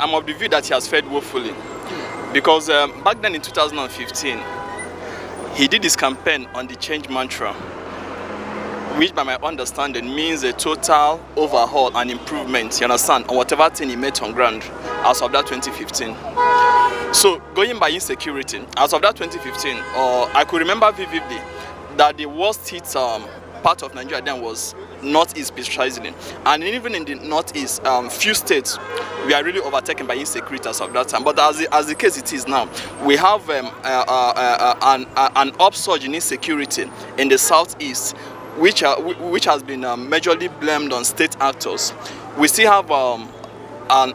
I'm of the view that he has fared woefully. Because back then in 2015, he did his campaign on the change mantra, which by my understanding means a total overhaul and improvement, you understand, on whatever thing he made on ground as of that 2015. So going by insecurity, as of that 2015, I could remember vividly that the worst hit part of Nigeria then was Northeast precisely, and even in the Northeast, few states we are really overtaken by insecurity as of that time. But as the case it is now, we have an upsurge in insecurity in the Southeast, which has been majorly blamed on state actors. We still have an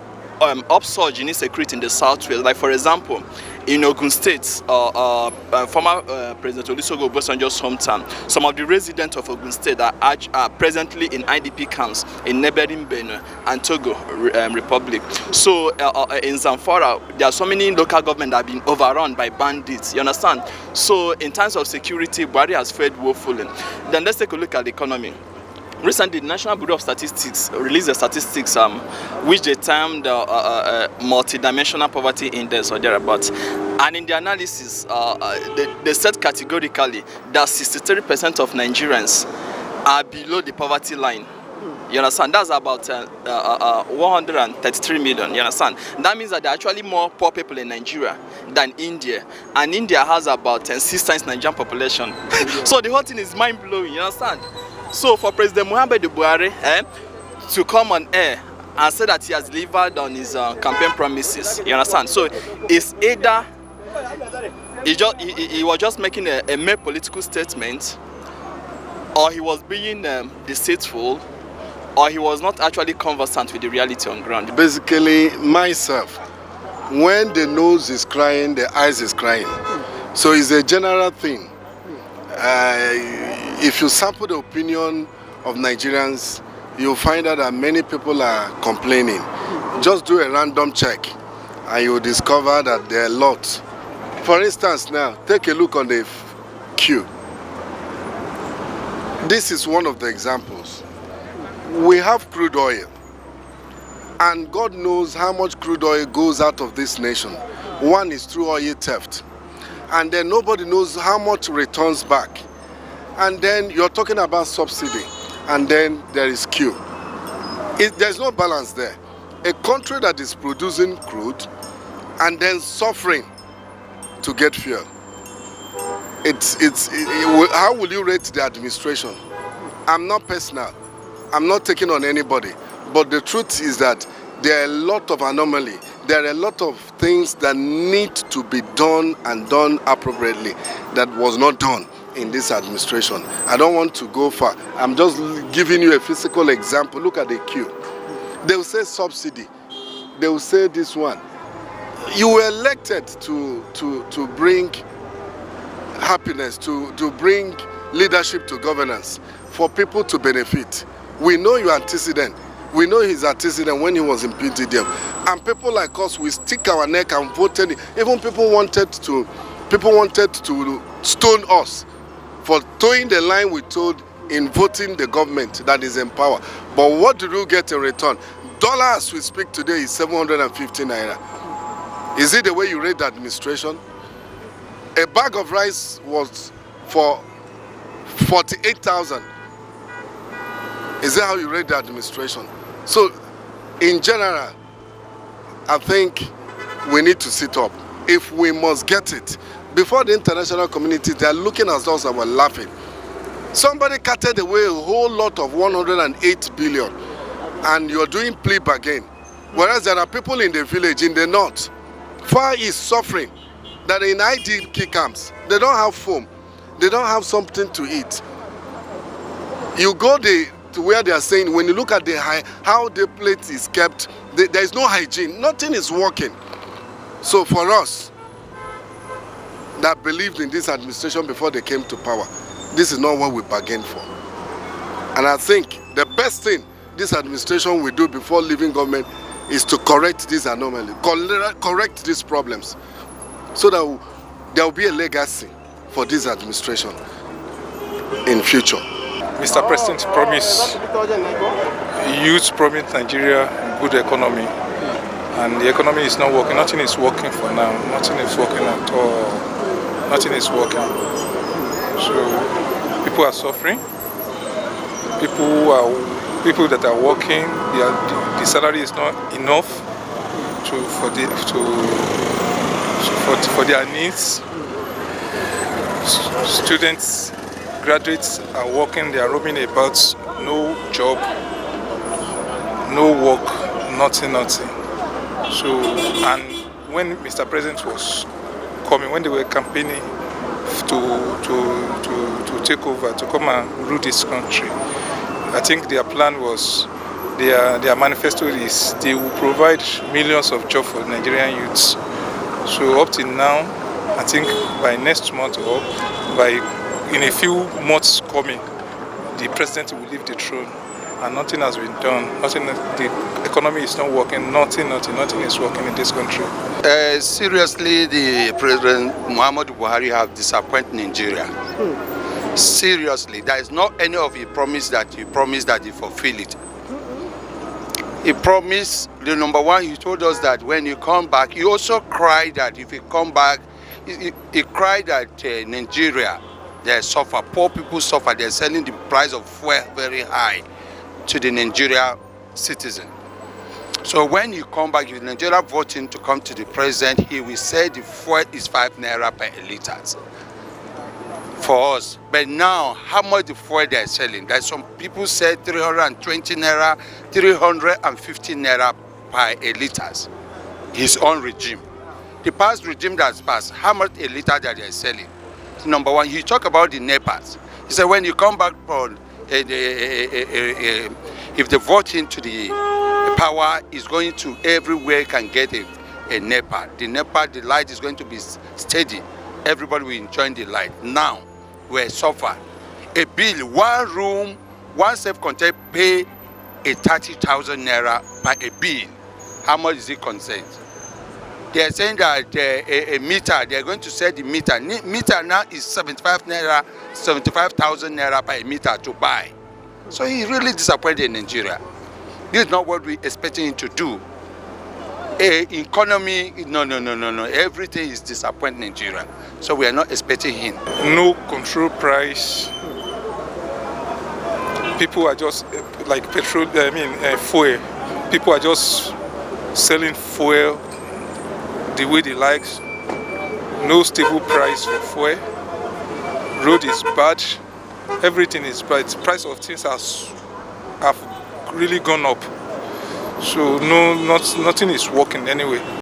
upsurge in insecurity in the Southwest. Like for example, in Ogun State, former President Olusegun Obasanjo's hometown, some of the residents of Ogun State are presently in IDP camps in neighboring Benin and Togo Republic. So in Zamfara, there are so many local governments that have been overrun by bandits, you understand? So in terms of security, Buhari has fared woefully. Then let's take a look at the economy. Recently, the National Bureau of Statistics released the statistics which they termed multidimensional poverty index or thereabouts. And in the analysis, they said categorically that 63% of Nigerians are below the poverty line. You understand? That's about 133 million. You understand? That means that there are actually more poor people in Nigeria than India. And India has about 6 times Nigerian population. So the whole thing is mind-blowing. You understand? So for President Muhammadu Buhari to come on air and say that he has delivered on his campaign promises, you understand? So it's either he was just making a mere political statement, or he was being deceitful, or he was not actually conversant with the reality on ground. Basically, myself, when the nose is crying, the eyes is crying. So it's a general thing. If you sample the opinion of Nigerians, you'll find out that many people are complaining. Just do a random check and you'll discover that there are a lot. For instance now, take a look on the queue. This is one of the examples. We have crude oil, and God knows how much crude oil goes out of this nation. One is through oil theft, and then nobody knows how much returns back. And then you're talking about subsidy, and then there is queue. There's no balance there. A country that is producing crude and then suffering to get fuel. How will you rate the administration? I'm not personal. I'm not taking on anybody. But the truth is that there are a lot of anomaly. There are a lot of things that need to be done and done appropriately that was not done in this administration. I don't want to go far. I'm just giving you a physical example. Look at the queue. They will say subsidy. They will say this one. You were elected to bring happiness, to bring leadership to governance, for people to benefit. We know your antecedent. We know his antecedent when he was in PTDM. And people like us, we stick our neck and voted. Even people wanted to stone us for towing the line we told in voting the government that is in power. But what did you get in return? Dollar as we speak today is 750 naira. Is it the way you rate the administration? A bag of rice was for 48,000. Is that how you rate the administration? So, in general, I think we need to sit up. If we must get it, before the international community, they are looking at us and we're laughing. Somebody carted away a whole lot of 108 billion, and you're doing plea bargain. Whereas there are people in the village, in the north, Far East, suffering, that in IDP camps, they don't have food, they don't have something to eat. You go to where they are saying, when you look at how the plate is kept, there is no hygiene, nothing is working. So for us that believed in this administration before they came to power, this is not what we bargained for. And I think the best thing this administration will do before leaving government is to correct this anomaly, correct these problems, so that there will be a legacy for this administration in future. Mr. President promised youth, promised Nigeria good economy, and the economy is not working. Nothing is working for now. Nothing is working at all. Nothing is working. So people are suffering. People that are working, the salary is not enough for their needs. Students, graduates are working, they are roaming about, no job, no work, nothing. So, and when Mr. President was coming, when they were campaigning to take over, to come and rule this country, I think their plan was, their manifesto is they will provide millions of jobs for Nigerian youths. So up till now, I think by next month or in a few months coming, the president will leave the throne, and nothing has been done. The economy is not working. Nothing is working in this country. Seriously, the President Muhammadu Buhari have disappointed Nigeria. Seriously, there is not any of the promise that he fulfill it. He promised, the number one, he told us that when you come back, he also cried that if you come back, he cried that Nigeria, they suffer, poor people suffer, they're selling the price of fuel very high to the Nigeria citizen. So when you come back, if Nigeria voting to come to the president, he will say the fuel is 5 naira per litre for us. But now, how much the fuel they're selling? There's some people say 320 naira, 350 naira per litre. His own regime. The past regime that's passed, how much a litre that they're selling? Number one, he talk about the NEPAs. He said when you come back from, if the voting to the power is going to everywhere can get a NEPA. The NEPA, the light is going to be steady. Everybody will enjoy the light. Now, we suffer. A bill, one room, one self-contained pay a 30,000 naira per a bill. How much is it concerned? They are saying that a meter, they are going to set the meter. Meter now is 75,000 naira per meter to buy. So he really disappointed in Nigeria. This is not what we expecting him to do. Economy, no. Everything is disappointing Nigeria. So we are not expecting him. No control price. People are just like fuel. People are just selling fuel the way they like. No stable price for fuel. Road is bad. Everything is bad. Price of things have really gone up. So nothing is working anyway.